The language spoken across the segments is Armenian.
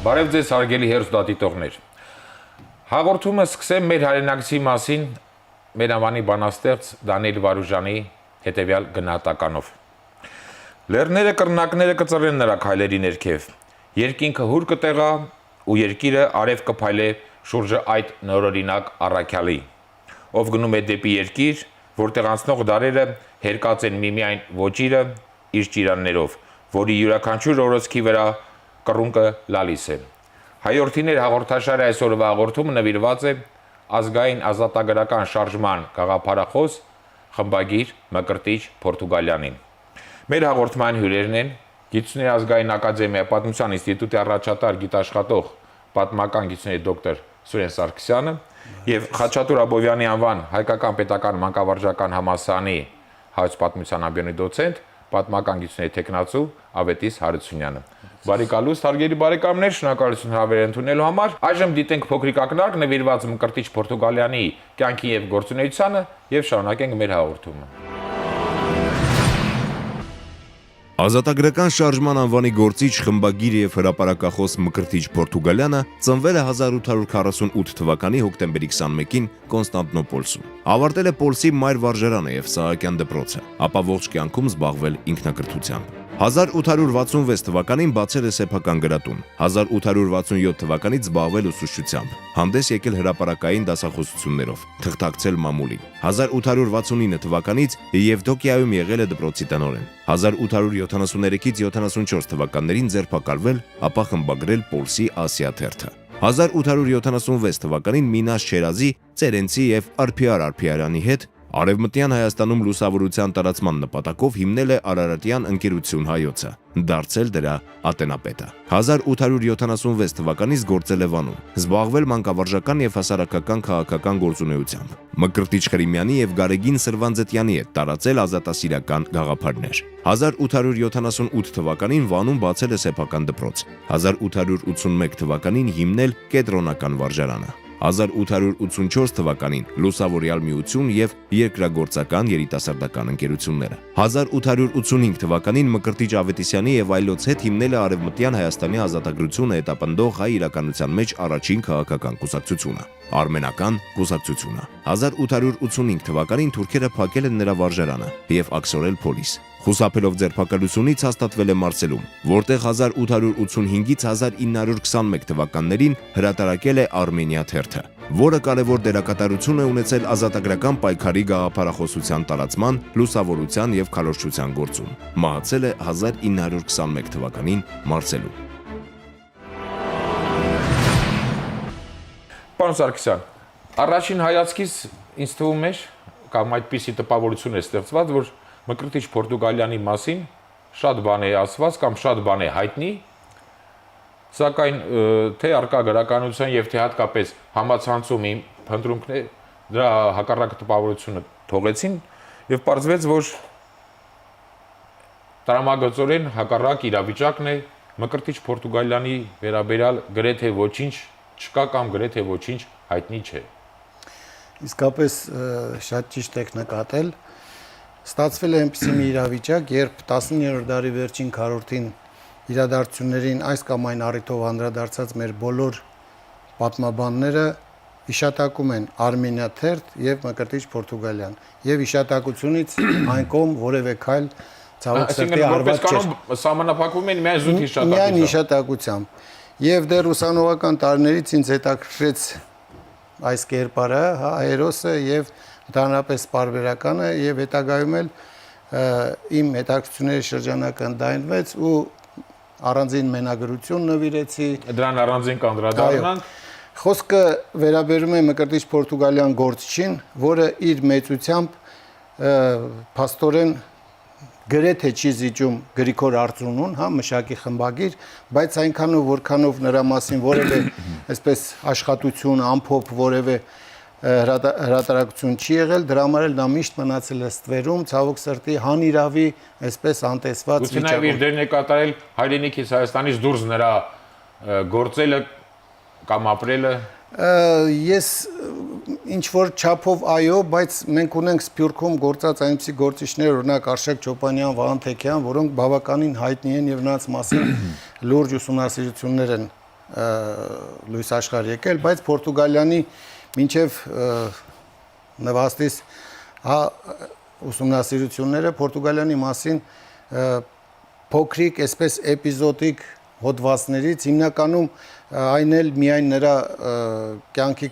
Բարև ձեզ հարգելի հեռուստադիտողներ։ Հաղորդումը սկսեմ մեր հայրենակցի մասին մեր անվանի բանաստեղծ Դանիել Վարուժանի հետևյալ գնահատականով։ Լեռները կռնակները կծռեն նրա քայլերի ներքև, երկինքը հուր կտեղա ու երկիրը արև կփայլե շուրջը այդ նորօրինակ առաքյալի, ով գնում է դեպի երկիր, որտեղ անցնող դարերը հերկած են միմիայն ոճիրը իր ճիրաններով, որի յուրաքանչյուր օրոցքի վրա կռունկը լալիս է։ Հայորդիներ հաղորդաշարի այսօրվա հաղորդումը նվիրված է ազգային ազատագրական շարժման գաղափարախոս խմբագիր Մկրտիչ Պորտուգալյանին։ Մեր հաղորդման հյուրերն են Գիտությունների ազգային ակադեմիա Պատմության ինստիտուտի առաջատար գիտաշխատող պատմական գիտությունների դոկտոր Սուրեն Սարգսյանը եւ Խաչատուր Աբովյանի անվան հայկական պետական մանկավարժական համալսարանի հայոց պատմության ամբիոնի դոցենտ պատմական գիտությունների տեխնացու Ավետիս Հարությունյանը։ Բարեկալուստ հարգելի բարեկամներ, շնորհակալություն հավեր ընդունելու համար։ Այժմ դիտենք փոքրիկ ակնարկ նվիրված Մկրտիչ Պորտուգալյանի կյանքին եւ գործունեությանը եւ շարունակենք մեր հաղորդումը։ Ազատագրական շարժման անվանի գործիչ խմբագիր եւ հրապարակախոս Մկրտիչ Պորտուգալյանը ծնվել է 1848 թվականի հոկտեմբերի 21-ին Կոնստանտինոպոլսում։ Ավարտել է Պոլսի մայր վարժարանը եւ Սահակյան դպրոցը, ապա ողջ կյանքում զբաղվել ինքնակրթությամբ։ 1866 թվականին բացել է սեփական գրատուն, 1867 թվականից զբաղվել ուսուցչությամբ, հանդես եկել հրապարակային դասախոսություններով, թղթակցել մամուլին։ 1869 թվականից Եվդոկիայում եղել է դպրոցի տնօրեն։ 1873-ից 74 թվականներին ձերբակալվել, ապա խմբագրել Պոլսի Ասիա թերթը։ 1876 թվականին Մինաս Չերազի, Ծերենցի եւ Արփիար Արփիարյանի հետ Արևմտյան Հայաստանում լուսավորության տարածման նպատակով հիմնել է Արարատյան ընկերություն հայոցը, դարձել դրա ատենապետը։ 1876 թվականից գործել է Վանում, զբաղվել մանկավարժական եւ հասարակական քաղաքական գործունեությամբ։ Մկրտիչ Խրիմյանի եւ Գարեգին Սրվանձետյանի հետ տարածել ազատասիրական գաղափարներ։ 1878 թվականին Վանում բացել է սեփական դպրոց, 1881 թվականին հիմնել կենտրոնական վարժարանը։ 1884 թվականին Լուսավորյալ միություն եւ երկրագործական երիտասարդական ընկերությունները։ 1885 թվականին Մկրտիչ Ավետիսյանի եւ այլոց հետ հիմնել է Արևմտյան Հայաստանի ազատագրությունը հետապնդող հայ իրականության մեջ առաջին քաղաքական կուսակցությունը՝ Արմենական կուսակցությունը։ 1885 թվականին թուրքերը փակել են նրա վարժարանը եւ աքսորել փոլիս։ Խուսափելով ձերբակալությունից հաստատվել է Մարսելում, որտեղ 1885-ից 1921 թվականներին հրատարակել է Արմենիա թերթը, որը կարևոր դերակատարություն է ունեցել ազատագրական պայքարի գաղափարախոսության տարածման, լուսավորության եւ քարոզչության գործում։ Մահացել է 1921 թվականին Մարսելում։ Պարոն Սարգսյան, առաջին հայացքից ինձ թվում էր, կամ այդպիսի տպավորություն է ստեղծված, որ Մկրտիչ Պորտուգալյանի մասին շատ բան է ասված կամ շատ բան է հայտնի, սակայն թե արկա գրականության եւ թե հատկապես համացանցում իմ փնտրունքները դրա հակառակ տպավորությունը թողեցին եւ պարզվեց, որ տրամագծորեն հակառակ իրավիճակն է, Մկրտիչ Պորտուգալյանի վերաբերյալ գրեթե ոչինչ չկա կամ գրեթե ոչինչ հայտնի չէ։ Իսկապես շատ ճիշտ եք նկատել։ Ստացվել է այնպիսի մի իրավիճակ, երբ 19-րդ դարի վերջին քառորդին իրադարձություններին այս կամ այն առիթով անդրադարձած մեր բոլոր պատմաբանները հիշատակում են Արմենիա թերթ եւ Մկրտիչ Պորտուգալյան եւ հիշատակությունից այն կողմ որևէ քայլ ցավոք սրտի արված չէ։ Սահմանափակվում են միայն զուտ հիշատակությամբ։ Միայն հիշատակությամբ։ Եվ դեռ ուսանողական տարիներից ինձ հետաքրքրեց այս կերպարը, հերոսը եւ ընդհանրապես պարբերականը եւ հետագայում էլ իմ հետաքրքրությունների շրջանակը ընդայնվեց ու առանձին մենագրություն նվիրեցի։ Դրան առանձին կանդրադառնանք։ Խոսքը վերաբերում է Մկրտիչ Պորտուգալյան գործչին, որը իր մեծությամբ փաստորեն գրեթե չի զիջում Գրիգոր Արծրունուն, հա, մշակի խմբագիր, բայց այնքանով որքանով նրա մասին որևէ այսպես աշխատություն, ամփոփ որևէ հրատարակություն չի եղել, դրա համար էլ նա միշտ մնացել է ստվերում, ցավոք սրտի հանիրավի այսպես անտեսված վիճակում։ Գուցե իր դերն է կատարել հայրենիքից Հայաստանից դուրս նրա գործելը կամ ապրելը։ Ես ինչ որ չափով այո, բայց մենք ունենք Սփյուռքում գործած այնպիսի գործիչներ, օրինակ Արշակ Չոպանյան, Վահան Թեքյան, որոնք բավականին հայտնի են եւ նրանց մասին լուրջ ուսումնասիրություններ են լույս աշխարհ եկել, բայց Պորտուգալիանի մինչև նվաստից ուսումնասիրությունները Պորտուգալիանի մասին փոքրիկ, այսպես էպիզոդիկ հոդվածներից հիմնականում այն էլ միայն նրա կյանքի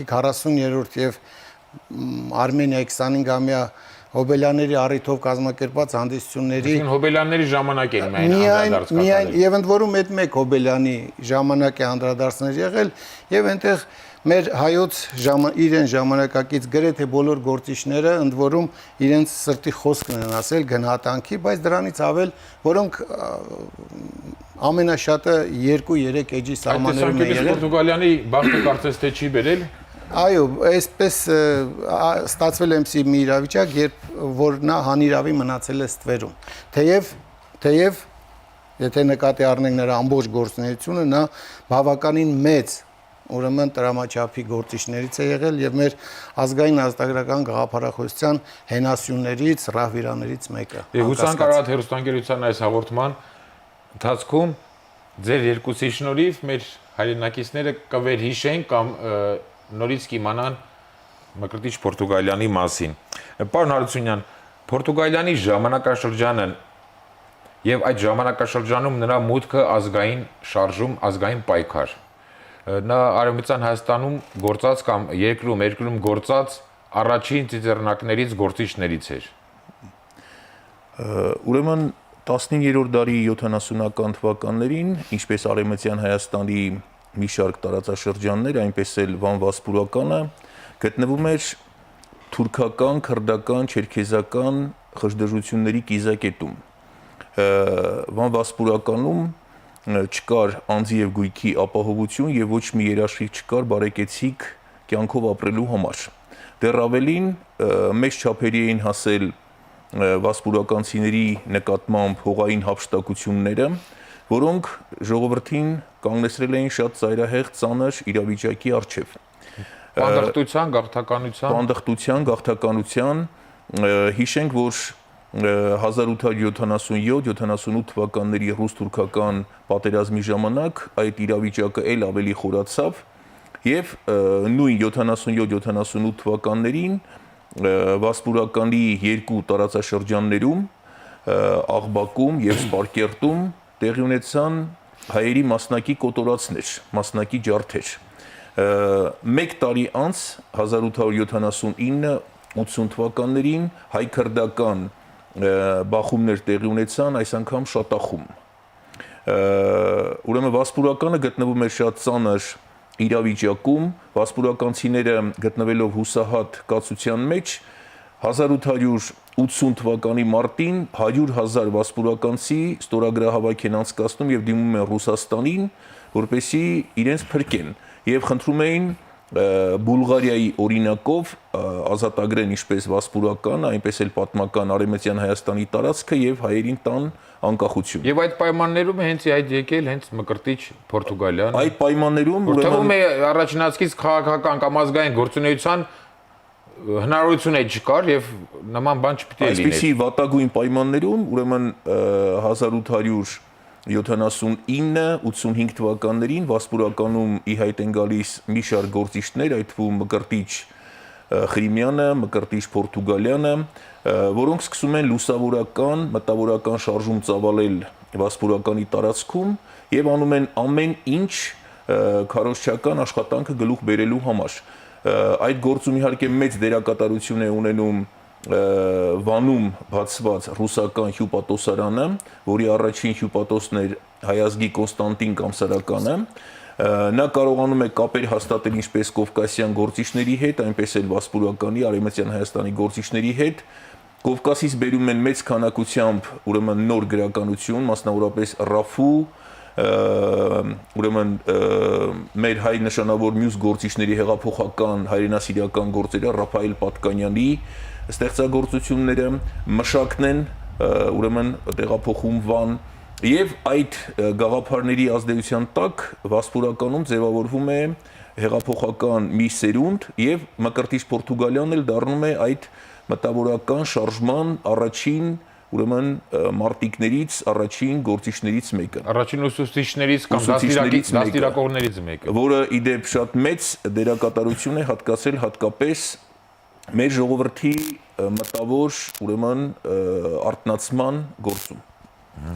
40-րդ եւ Արմենիայի 25-ամյա հոբելյանների առիթով կազմակերպված հանդիսությունների հոբելյանների ժամանակ են միայն միայն եւ ընդ որում այդ մեկ հոբելյանի ժամանակ է անդրադարձներ եղել եւ այնտեղ մեր հայոց իրեն ժամանակակից գրեթե բոլոր գործիչները ընդ որում իրենց սրտի խոսքն են ասել գնահատանքի, բայց դրանից ավել, որոնք ամենաշատը 2-3 էջի սահմաններում են եղել։ Պորտուգալիանի բախտը կարծես թե չի բերել։ Այո, այսպես ստացվել է մի իրավիճակ, երբ որ նա հանիրավի մնացել է ստվերում։ Թեև եթե նկատի առնենք նրա ամբողջ գործունեությունը, նա բավականին մեծ ուրեմն տրամաչափի գործիչներից է եղել եւ մեր ազգային ազատագրական գաղափարախոսության հենասյուներից, ռահվիրաներից մեկը։ Եվ հուսանք արդ հերոստանգերության այս հաղորդման ընթացքում ձեր երկուսի շնորհիվ մեր հայրենակիցները կվերհիշեն կամ նորից կիմանան Մկրտիչ Պորտուգալիանի մասին։ Պարոն Հարությունյան, Պորտուգալիանի ժամանակաշրջանը եւ այդ ժամանակաշրջանում նրա մուտքը ազգային շարժում, ազգային պայքար։ Նա Արևմտյան Հայաստանում գործած կամ երկրում գործած առաջին ծիծեռնակներից գործիչներից էր։ Ուրեմն 15-րդ դարի 70-ական թվականներին, ինչպես Արևմտյան Հայաստանի մի շարք տարածաշրջաններ, այնպես էլ Վան-Վասպուրականը գտնվում էր թուրքական, քրդական, չերքեզական խժդժությունների կիզակետում։ Վան-Վասպուրականում չկար անձի եւ գույքի ապահովություն եւ ոչ մի երաշխիք չկար բարեկեցիկ կյանքով ապրելու համար։ Դեռ ավելին մեծ չափերի էին հասել վասպուրականցիների նկատմամբ հողային հափշտակությունները, որոնք ժողովրդին կանգնեցրել էին շատ ծայրահեղ ծանր իրավիճակի առջև։ Պանդխտության, գաղթականության, հիշենք, որ 1877-78 թվականների ռուս-թուրքական պատերազմի ժամանակ այդ իրավիճակը էլ ավելի խորացավ եւ նույն 77-78 թվականներին Վասպուրականի երկու տարածաշրջաններում Աղբակում եւ Սպարկերտում տեղի ունեցան հայերի մասնակի կոտորածներ, մասնակի ջարդեր։ Մեկ տարի անց 1879-80 թվականներին հայ-քրդական բախումներ տեղի ունեցան, այս անգամ Շատախում։ Ուրեմն Վասպուրականը գտնվում էր շատ ծանր իրավիճակում, վասպուրականցիները գտնվելով հուսահատ կացության մեջ 1880 թվականի մարտին 100,000 վասպուրականցի ստորագրահավաք են անցկացնում եւ դիմում են Ռուսաստանին, որպեսզի իրենց փրկեն եւ խնդրում էին Բուլղարիայի օրինակով ազատագրեն ինչպես վասպուրական, այնպես էլ պատմական Արևմտյան Հայաստանի տարածքը եւ հայերին տան անկախություն։ Եվ այդ պայմաններում հենց այդ եկել հենց Մկրտիչ Պորտուգալիան։ Այդ պայմաններում ուրեմն առաջնացքից քաղաքական կամ ազգային գործունեության հնարավորություն չկար եւ նման բան չպետք է լիներ։ Այսպիսի վատագույն պայմաններում ուրեմն 1879-85 թվականներին Վասպուրականում ի հայտ են գալիս մի շարք գործիչներ, այդ թվում Մկրտիչ Խրիմյանը, Մկրտիչ Պորտուգալյանը, որոնք սկսում են լուսավորական, մտավորական շարժում ծավալել Վասպուրականի տարածքում եւ անում են ամեն ինչ քարոզչական աշխատանքը գլուխ բերելու համար։ Այդ գործում իհարկե մեծ դերակատարություն է ունենում Վանում բացված ռուսական հյուպատոսարանը, որի առաջին հյուպատոսն էր հայազգի Կոնստանտին Կամսարականը, նա կարողանում է կապեր հաստատել ինչպես կովկասյան գործիչների հետ, այնպես էլ Վասպուրականի, Արևմտյան Հայաստանի գործիչների հետ։ Կովկասից բերում են մեծ քանակությամբ ուրեմն նոր գրականություն, մասնավորապես Ռաֆու, ուրեմն մեր հայ նշանավոր մյուս գործիչների հեղափոխական հայրենասիրական գործերը Ռաֆայել Պատկանյանի ստեղծագործությունները մշակն են ուրեմն տեղափոխում Վան եւ այդ գաղափարների ազդեցության տակ Վասպուրականում ձևավորվում է հեղափոխական մի սերունդ եւ Մկրտիչ Պորտուգալիան էլ դառնում է այդ մտավորական շարժման առաջին ուրեմն մարտիկներից առաջին գործիչներից մեկը։ Առաջին ուսուցիչներից կամ Ուսուցիչներից մեկը, դաստիարակողներից մեկը։ Որը ի դեպ շատ մեծ դերակատարություն է հատկացել հատկապես մեր ժողովրդի մտավոր ուրեմն արտնացման գործում։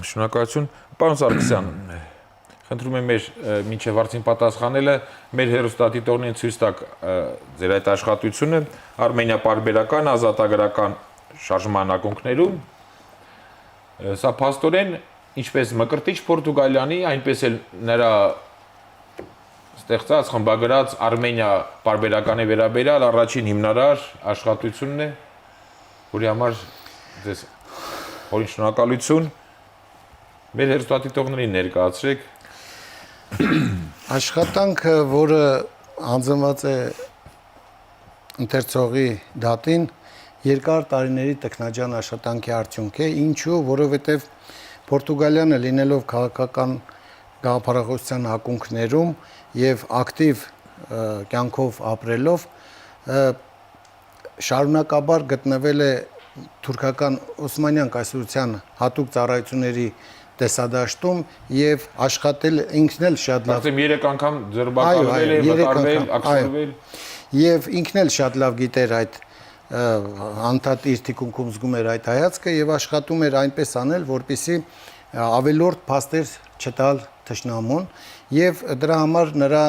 Շնորհակալություն, պարոն Սարգսյան։ Խնդրում եմ մեր մինչև հարցին պատասխանելը մեր հերոստատիտողներին ցույց տաք ձեր այդ աշխատությունը Արմենիա պարբերական ազատագրական շարժման ակունքներում։ Սա փաստորեն ինչպես Մկրտիչ Պորտուգալյանի, այնպես էլ նրա ստեղծած խմբագրած Արմենիա պարբերականի վերաբերյալ առաջին հիմնարար աշխատությունն է, որի համար ձեզ խորին շնորհակալություն։ Մեր հերոստատիտողներին ներկայացրեք։ Աշխատանքը, որը հանձնված է ընթերցողի դատին, երկար տարիների տքնաջան աշխատանքի արդյունք է, ինչու, որովհետև Պորտուգալիանը լինելով քաղաքական գաղափարախոսության ակունքներում եւ ակտիվ կյանքով ապրելով շարունակաբար գտնվել է թուրքական Օսմանյան կայսրության հատուկ ծառայությունների տեսադաշտում եւ աշխատել ինքն էլ շատ լավ։ Կարծեմ 3 անգամ ձերբակալվել է, վտարվել, ակսորվել։ Եվ ինքն էլ շատ լավ գիտեր այդ անդադ իր թիկունքում զգում էր այդ հայացքը եւ աշխատում էր այնպես անել, որպեսզի ավելորդ փաստեր չտալ թշնամուն եւ դրա համար նրա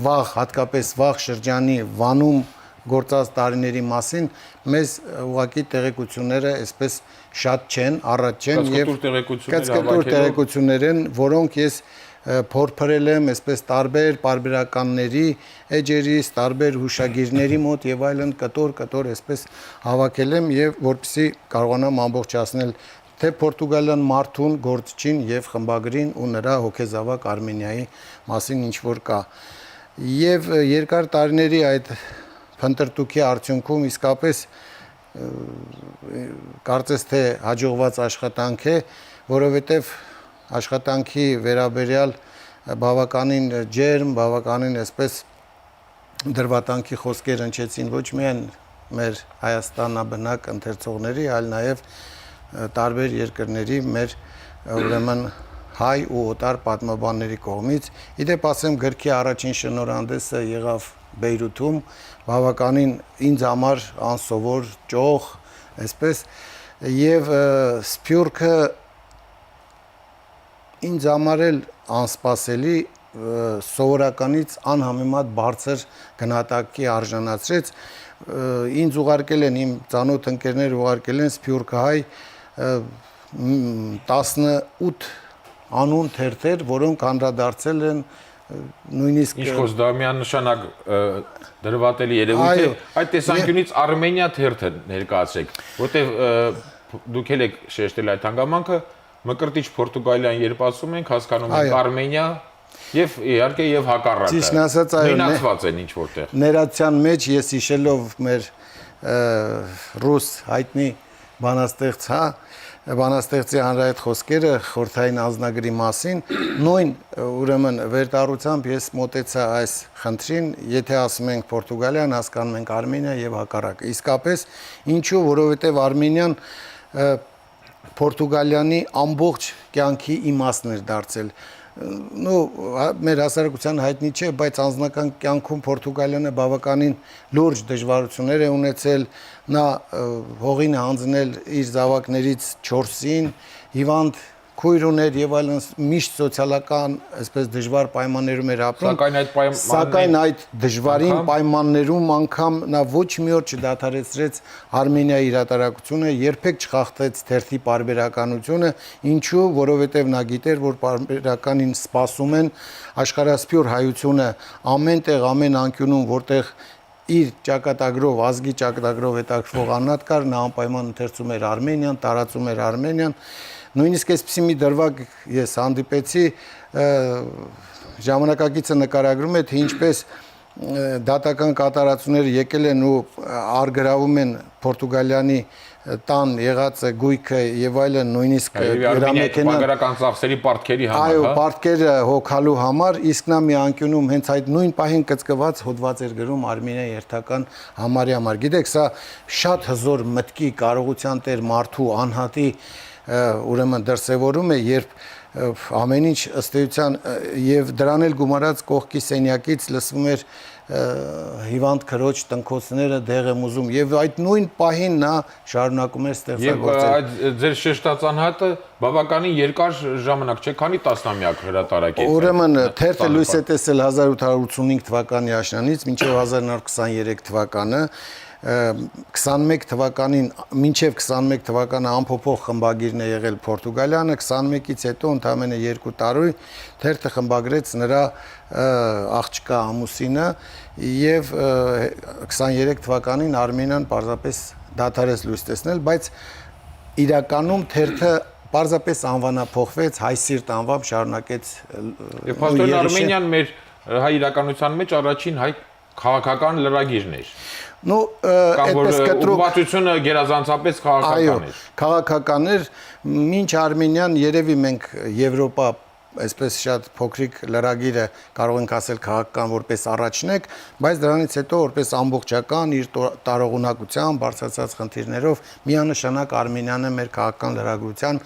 վաղ, հատկապես վաղ շրջանի Վանում գործած տարիների մասին մեզ ուղղակի տեղեկությունները այսպես շատ չեն, առաջ չեն եւ կցկտուր տեղեկություններ են, որոնք ես փորփրել եմ այսպես տարբեր պարբերականների էջերից, տարբեր հուշագիրների մոտ եւ այլն կտոր այսպես հավաքել եմ եւ որպեսզի կարողանամ ամբողջացնել թե Պորտուգալիան մարդուն, գործչին եւ խմբագրին ու նրա հոգեզավակ Արմենիայի մասին ինչ որ կա։ Եվ երկար տարիների այդ փնտրտուքի արդյունքում իսկապես կարծես թե հաջողված աշխատանք է, որովհետև աշխատանքի վերաբերյալ բավականին ջերմ, բավականին այսպես դրվատանքի խոսքեր հնչեցին ոչ միայն մեր Հայաստանաբնակ ընթերցողների, այլ նաև տարբեր երկրների մեր ուրեմն հայ ու օտար պատմաբանների կողմից։ Իդեպ ասեմ գրքի առաջին շնորհանդեսը եղավ Բեյրութում, բավականին ինձ համար անսովոր ճոխ, այսպես եւ Սփյուռքը ինձ համար էլ անսպասելի սովորականից անհամեմատ բարձր գնահատակի արժանացրեց ինձ ուղարկել են իմ ծանոթ ընկերներ ուղարկել են Սփյուռքահայ 18 անուն թերթեր, որոնք անդրադարձել են նույնիսկ Ինչքոս դա միանշանակ դրվատելի երևույթ է, այդ տեսանկյունից Արմենիա թերթը ներկայացրեք, որտեղ դուք եք շեշտել այդ հանգամանքը, Մկրտիչ Պորտուգալիան երբ ասում ենք, հասկանում ենք Արմենիա եւ իհարկե եւ հակառակը։ Ճիշտն ասած, այո, նույնացված են ինչ որտեղ։ Ներածության մեջ ես հիշելով մեր ռուս հայտնի բանաստեղծ, բանաստեղծի հանրայդ խոսքերը խորհրդային անձնագրի մասին, նույն ուրեմն վերտառությամբ ես մոտեցա այս խնդրին, եթե ասում ենք Պորտուգալիան, հասկանում ենք Արմենիա եւ հակառակը։ Իսկապես, ինչու, որովհետեւ Արմենիան Պորտուգալիանի ամբողջ կյանքի իմաստն էր դարձել։ Մեր հասարակության հայտնի չէ, բայց անձնական կյանքում Պորտուգալիանը բավականին լուրջ դժվարություններ է ունեցել, նա հողին հանձնել իր զավակներից 4-ին, հիվանդ քույր ուներ եւ այլն, միշտ սոցիալական, այսպես դժվար պայմաններում էր ապրում, սակայն այդ դժվարին պայմաններում անգամ նա ոչ մի օր չդադարեցրեց Արմենիայի հրատարակությունը, երբեք չխախտեց թերթի պարբերականությունը, ինչու, որովհետեւ նա գիտեր, որ պարբերականին սպասում են աշխարհասփյուռ հայությունը ամեն տեղ, ամեն անկյունում, որտեղ իր ճակատագրով, ազգի ճակատագրով հետաքրքրող անհատ կար, նա անպայման ընթերցում էր Արմենիան, տարածում էր Արմենիան։ Նույնիսկ այսպիսի մի դրվագ ես հանդիպեցի, ժամանակակիցը նկարագրում է, թե ինչպես դատական կատարածությունները եկել են ու արգրավում են Պորտուգալիանի տան եղածը գույքը եւ այլն նույնիսկ Արմենիայի բնակարական ծախսերի պարտքերի համար, այո, պարտքերը հոգալու համար, իսկ նա մի անկյունում հենց այդ նույն պահին կծկված հոդված էր գրում Արմենիայի երթական համարի համար։ Գիտեք, սա շատ հզոր մտքի կարողության տեր մարդու անհատի ուրեմն դրսևորում է, երբ ամեն ինչ ըստ էության եւ դրան էլ գումարած կողքի սենյակից լսվում էր հիվանդ քրոջ տնքոցները դեղ եմ ուզում եւ այդ նույն պահին նա շարունակում էր ստեղծագործել։ Եվ այդ ձեր շեշտած անհատը բավականին երկար ժամանակ չէ, քանի տասնամյակ հրատարակեց։ Ուրեմն թերթը լույս է տեսել 1885 թվականի աշնանից մինչև 1923 թվականը 21 թվականին մինչև 21 թվականը ամփոփող խմբագիրն է եղել Պորտուգալիանը, 21-ից հետո ընդամենը 2 տարի թերթը խմբագրեց նրա աղջկա ամուսինը եւ 23 թվականին Արմենիան պարզապես դադարեց լույս տեսնել, բայց իրականում թերթը պարզապես անվանափոխվեց, հայ սիրտ անվամբ շարունակեց։ Եվ փաստորեն Արմենիան մեր հայ իրականության մեջ առաջին հայ քաղաքական լրագիրն էր։ Ну, այդպես կտրուկ ուղղվածությունը գերազանցապես քաղաքական էր։ Քաղաքական էր, մինչ Արմենիան երևի մենք Եվրոպա այսպես շատ փոքրիկ լրագիրը կարող ենք ասել քաղաքական որպես առաջնեկ, բայց դրանից հետո որպես ամբողջական իր տարողունակությամբ, բարձրացած խնդիրներով միանշանակ Արմենիանը մեր քաղաքական լրագրության,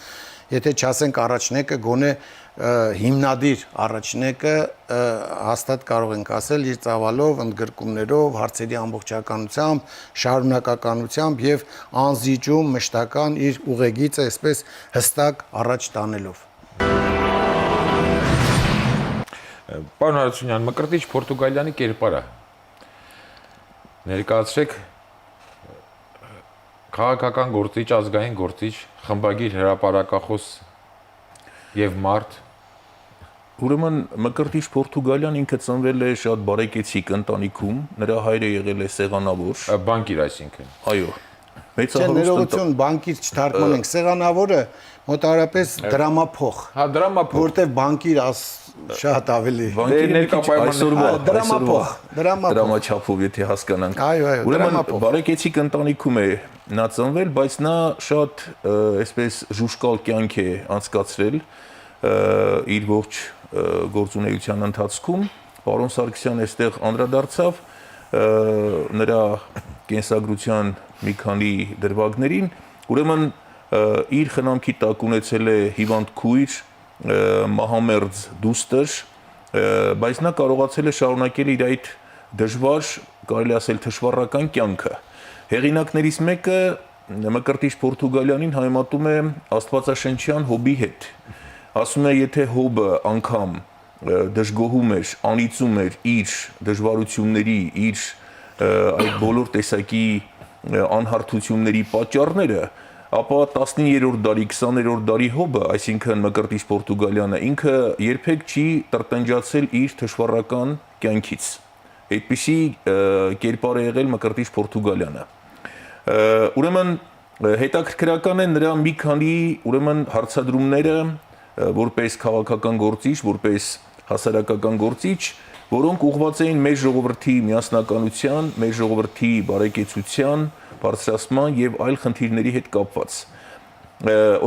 եթե չասենք առաջնեկը, գոնե հիմնադիր առաջնեկը հաստատ կարող ենք ասել իր ծավալով, ընդգրկումներով, հարցերի ամբողջականությամբ, շարունակականությամբ եւ անզիջում մշտական իր ուղեգիծը այսպես հստակ առաջ տանելով։ Պարոն Հարությունյան, Մկրտիչ Պորտուգալիանի կերպարը ներկայացրեք քաղաքական գործիչ, ազգային գործիչ, խմբագիր, հրապարակախոս եւ մարդ։ Ուրեմն Մկրտիչ Պորտուգալիան ինքը ծնվել է շատ բարեկեցիկ ընտանիքում, նրա հայրը եղել է սեղանավոր։ Բանկիր այսինքն։ Այո։ Ներողություն, բանկիր չթարգմանենք, սեղանավորը մոտավորապես դրամափոխ։ Հա, դրամափոխ։ Որտեղ բանկիր շատ ավելի ներկա դրամափոխ, դրամաչափով եթե հասկանանք։ Այո, Ուրեմն բարեկեցիկ ընտանիքում է նա ծնվել, բայց նա շատ այսպես ժուշկալ կյանք է անցկացրել իր ողջ գործունեության ընթացքում։ Պարոն Սարգսյանը այստեղ անդրադարձավ նրա կենսագրության մի քանի դրվագներին, ուրեմն իր խնամքի տակ ունեցել է հիվանդ քույր, մահամերձ դուստր, բայց նա կարողացել է շարունակել իր այդ դժվար, կարելի ասել թշվառական կյանքը։ Հեղինակներից մեկը Մկրտիչ Պորտուգալյանին համեմատում է աստվածաշնչյան հոբի հետ։ Ասում է, եթե հոբը անգամ դժգոհում էր, անիծում էր իր դժվարությունների, իր այդ բոլոր տեսակի անհարթությունների պատճառները, ապա 19-րդ դարի, 20-րդ դարի հոբը, այսինքն Մկրտիչ Պորտուգալյանը, ինքը երբեք չի տրտնջացել իր թշվառական կյանքից։ Այդպիսի կերպար է եղել Մկրտիչ Պորտուգալյանը։ Ուրեմն հետաքրքրական է նրա մի քանի ուրեմն հարցադրումները որպես քաղաքական գործիչ, որպես հասարակական գործիչ, որոնք ուղղված էին մեր ժողովրդի միասնականության, մեր ժողովրդի բարեկեցության, բարձրացման եւ այլ խնդիրների հետ կապված։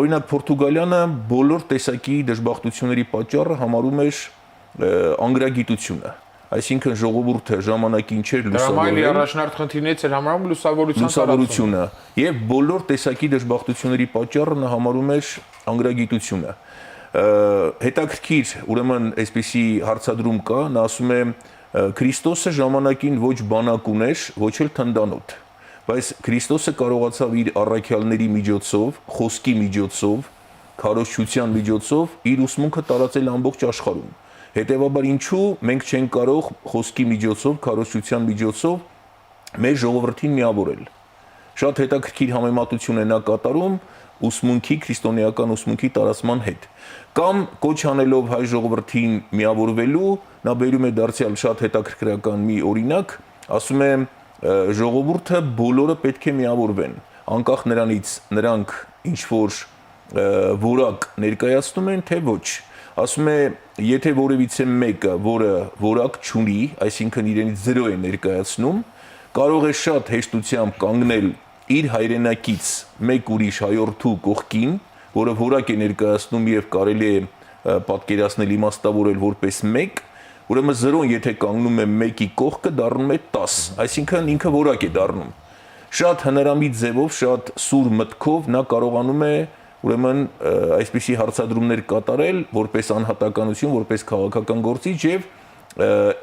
Օրինակ Պորտուգալիանը բոլոր տեսակի դժբախտությունների պատճառը համարում էր անգրագիտությունը, այսինքն ժողովուրդը ժամանակին չէր լուսավորել։ Դրա առաջնարդ խնդիրներից էր համարում լուսավորությունը եւ բոլոր տեսակի դժբախտությունների պատճառը նա համարում էր անգրագիտությունը։ Հետաքրքիր, ուրեմն այսպիսի հարցադրում կա, նա ասում է Քրիստոսը ժամանակին ոչ բանակ ուներ, ոչ էլ թնդանոթ, բայց Քրիստոսը կարողացավ իր առաքյալների միջոցով, խոսքի միջոցով, քարոզչության միջոցով իր ուսմունքը տարածել ամբողջ աշխարհում։ Հետևաբար ինչու մենք չենք կարող խոսքի միջոցով, քարոզչության միջոցով մեր ժողովրդին միավորել։ Շատ հետաքրքիր համեմատություն է նա կատարում ուսմունքի, քրիստոնեական ուսմունքի տարածման հետ։ Կամ կոչ անելով հայ ժողովրդին միավորվելու, նա բերում է դարձյալ շատ հետաքրքրական մի օրինակ, ասում է ժողովուրդը բոլորը պետք է միավորվեն, անկախ նրանից նրանք ինչ որ որակ ներկայացնում են, թե ոչ։ Ասում է, եթե որևիցե մեկը, որը որակ չունի, այսինքն իրենից 0 է ներկայացնում, կարող է շատ հեշտությամբ կանգնել իր հայրենակից մեկ ուրիշ հայորդու կողքին, որը որակ է ներկայացնում եւ կարելի է պատկերացնել իմաստավորել որպես 1, ուրեմն 0-ն եթե կանգնում է 1-ի կողքը, դառնում է 10, այսինքն ինքը որակ է դառնում։ Շատ հնարամիտ ձևով, շատ սուր մտքով նա կարողանում է ուրեմն այսպիսի հարցադրումներ կատարել որպես անհատականություն, որպես քաղաքական գործիչ եւ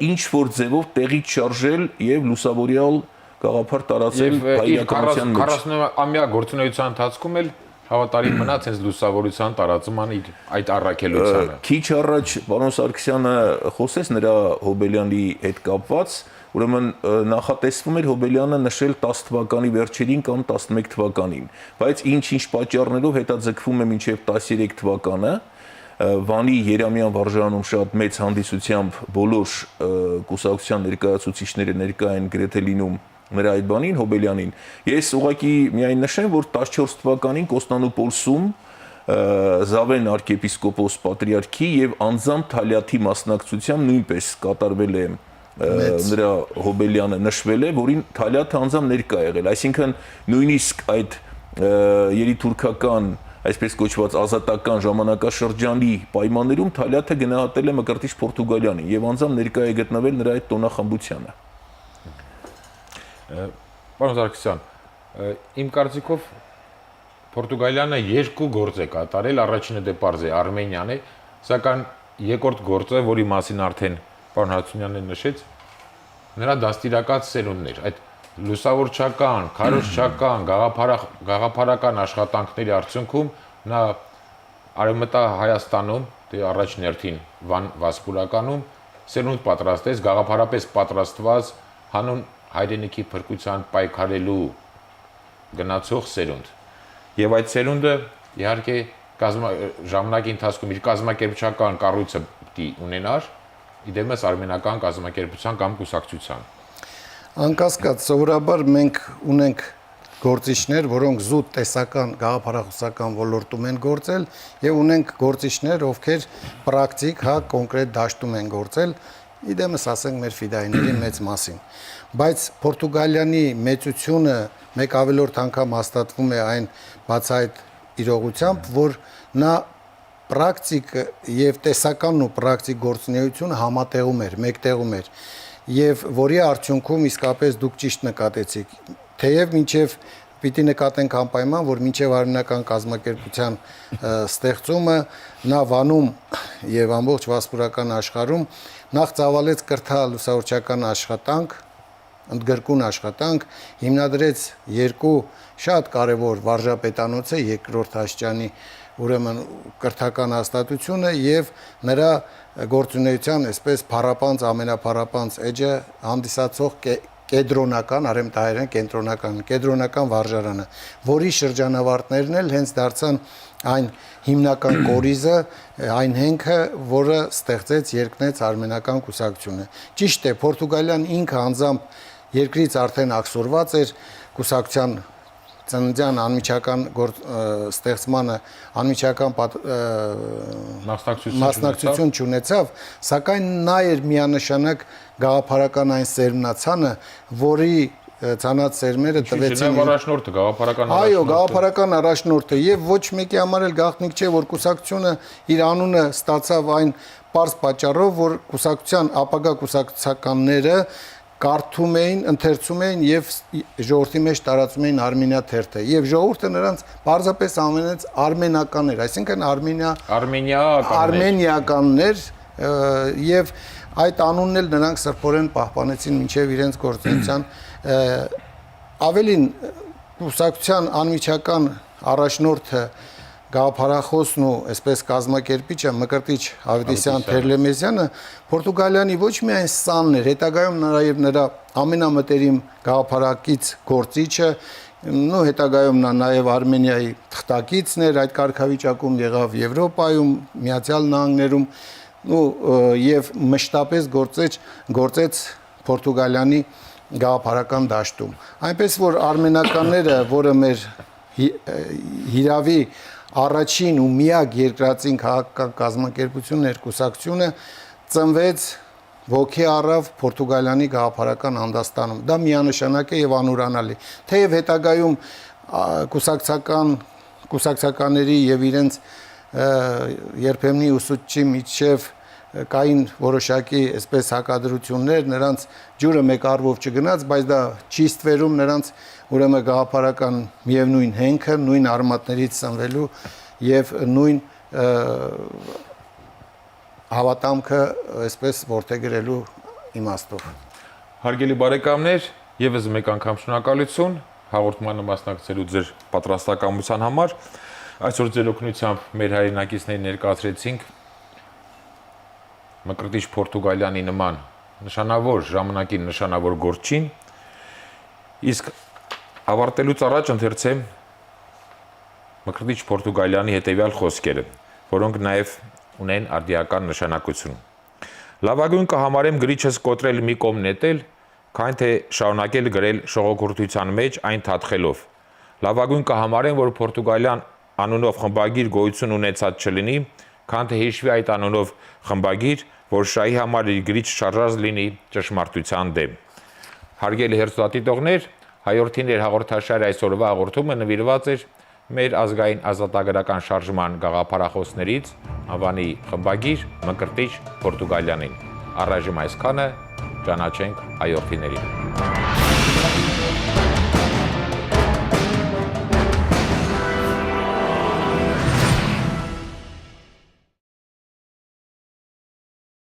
ինչ որ ձևով տեղից շարժել եւ լուսավորյալ գաղափար տարածել հայրականության մեջ։ 40-ամյա գործունեության ընթացքում էլ հավատարիմ մնաց հենց լուսավորության տարածման այդ առաքելությանը։ Քիչ առաջ պարոն Սարգսյանը խոսեց նրա Հոբելյանի հետ կապված, ուրեմն նախատեսվում էր Հոբելյանը նշել 10 թվականի վերջերին կամ 11 թվականին, բայց ինչ պատճառներով հետաձգվում է մինչև 13 թվականը, Վանի Երամյան վարժարանում շատ մեծ հանդիսությամբ բոլոր կուսակցության ներկայացուցիչները ներկա են գրեթե լինում նրա այդ բանին Հոբելյանին։ Ես ուղղակի միայն նշեմ, որ 14 թվականին Կոստանդնուպոլսում Զավեն arczepiskopos պատրիարքի եւ անձամբ Թալյաթի մասնակցությամբ նույնպես կատարվել է նրա Հոբելյանը նշվել է, որին Թալյաթը անձամբ ներկա եղել, այսինքն նույնիսկ այդ երիտուրքական այսպես կոչված ազատական ժամանակաշրջանի պայմաններում Թալյաթը գնահատել է Մկրտիչ Պորտուգալյանին եւ անձամբ ներկա է գտնվել նրա այդ տոնախմբությանը։ Պարոն Սարգսյան, իմ կարծիքով Պորտուգալիանը 2 գործ է կատարել, առաջինը դե պարզ է Արմենիան է, սակայն երկրորդ գործը, որի մասին արդեն պարոն Հարությունյանն նշեց, նրա դաստիարակած սերունդներ, այդ լուսավորչական, քարոզչական, գաղափարական աշխատանքների արդյունքում նա Արևմտա Հայաստանում, դե առաջին հերթին Վասպուրականում սերունդ պատրաստեց, գաղափարապես պատրաստված հանուն հայրենիքի փրկության պայքարելու գնացող սերունդ։ Եվ այդ սերունդը իհարկե ժամանակի ընթացքում իր կազմակերպչական կառույցը պիտի ունենար, իդեմս արմենական կազմակերպության կամ կուսակցության։ Անկասկած, սովորաբար մենք ունենք գործիչներ, որոնք զուտ տեսական գաղափարախոսական ոլորտում են գործել եւ ունենք գործիչներ, ովքեր պրակտիկ, կոնկրետ դաշտում են գործել, իդեմս ասենք մեր ֆիդայիների մեծ մասին։ Բայց Պորտուգալիանի մեծությունը մեկ ավելորդ անգամ հաստատվում է այն բացահայտ իրողությամբ, որ նա պրակտիկ եւ տեսականն ու պրակտիկ գործունեությունը համատեղում էր, մեկտեղում էր եւ որի արդյունքում իսկապես դուք ճիշտ նկատեցիք, թեև մինչեւ պիտի նկատենք անպայման, որ մինչեւ արմենական կազմակերպության ստեղծումը նա Վանում եւ ամբողջ վասպուրական աշխարհում նախ ծավալեց կրթալ լուսավորչական աշխատանք, ընդգրկուն աշխատանք, հիմնադրեց 2 շատ կարևոր վարժապետանոցը, երկրորդ աստիճանի ուրեմն կրթական հաստատությունը եւ նրա գործունեության այսպես փառապանց ամենափառապանց էջը հանդիսացող կենտրոնական արեմտահայերեն կենտրոնական վարժարանը, որի շրջանավարտներն էլ հենց դարձան այն հիմնական կորիզը, այն հենքը, որը ստեղծեց երկնեց արմենական կուսակցությունը։ Ճիշտ է, Պորտուգալիան ինքը անձամբ երկրից արդեն աքսորված էր կուսակցության ծննդյան անմիջական ստեղծմանը անմիջական մասնակցություն չունեցավ, սակայն նա էր միանշանակ գաղափարական այն սերմնացանը, որի ցանած սերմերը տվեցին առաջնորդը, գաղափարական առաջնորդը։ Այո, գաղափարական առաջնորդը եւ ոչ մեկի համար էլ գաղտնիք չէ, որ կուսակցությունը իր անունը ստացավ այն պարզ պատճառով, որ կուսակցության ապագա կուսակցականները կարդում էին, ընթերցում էին եւ ժողովրդի մեջ տարածում էին Արմենիա թերթը եւ ժողովուրդը նրանց պարզապես անվանեց արմենականներ, այսինքն արմենիականներ եւ այդ անունն էլ նրանք սրբորեն պահպանեցին մինչեւ իրենց գործունեության ավելին կուսակցության անմիջական առաջնորդը գաղափարախոսն ու այսպես կազմակերպիչը Մկրտիչ Ավետիսյան Թերլեմեզյանը Պորտուգալիանի ոչ միայն սանն էր, հետագայում նաև նրա ամենամտերիմ գաղափարակից գործիչը, ու հետագայում նա նաև Արմենիայի թղթակիցն էր, այդ կարգավիճակում եղավ Եվրոպայում, Միացյալ Նահանգներում, եւ մշտապես գործեց Պորտուգալիանի գաղափարական դաշտում։ Այնպես որ արմենականները, որը մեր հիրավի առաջին ու միակ երկրածին քաղաքական կազմակերպությունն էր կուսակցությունը, ծնվեց ոգի առավ Պորտուգալիանի գաղափարական հանդաստանում։ Դա միանշանակ է եւ անուրանալի։ Թեև հետագայում կուսակցականների եւ իրենց երբեմնի ուսուցչի միջև կային որոշակի այսպես հակադրություններ, նրանց ջուրը մեկ առվով չգնաց, բայց դա չի ստվերում նրանց ուրեմն գաղափարական միևնույն հենքը, նույն արմատներից ծնվելու եւ նույն հավատամքը այսպես որդեգրելու իմաստով։ Հարգելի բարեկամներ, եւս մեկ անգամ շնորհակալություն հաղորդմանը մասնակցելու ձեր պատրաստակամության համար։ Այսօր ձեր օգնությամբ մեր հայրենակիցներին ներկայացրեցինք Մկրտիչ Պորտուգալիանի նման նշանավոր ժամանակին նշանավոր գործին, իսկ ավարտելուց առաջ ընթերցեմ Մկրտիչ Պորտուգալիանի հետևյալ խոսքերը, որոնք նաև ունեն արդիական նշանակություն։ Լավագույն կհամարեմ գրիչս կոտրել մի կողմ նետել, քան թե շարունակել գրել շողոքորթության մեջ այն թաթխելով։ Լավագույն կհամարեմ, որ Պորտուգալիան անունով խմբագիր գոյություն ունեցած չլինի, քան թե հիշվի այդ անունով խմբագիր, որ շահի համար իր գրիչ շարժած լինի ճշմարտության դեմ։ Հարգելի հեռուստադիտողներ, հայորդիներ հաղորդաշարի այսօրվա հաղորդումը նվիրված էր մեր ազգային ազատագրական շարժման գաղափարախոսներից անվանի խմբագիր Մկրտիչ Պորտուգալյանին։ Առայժմ այսքանը, ճանաչենք հայորդիներին։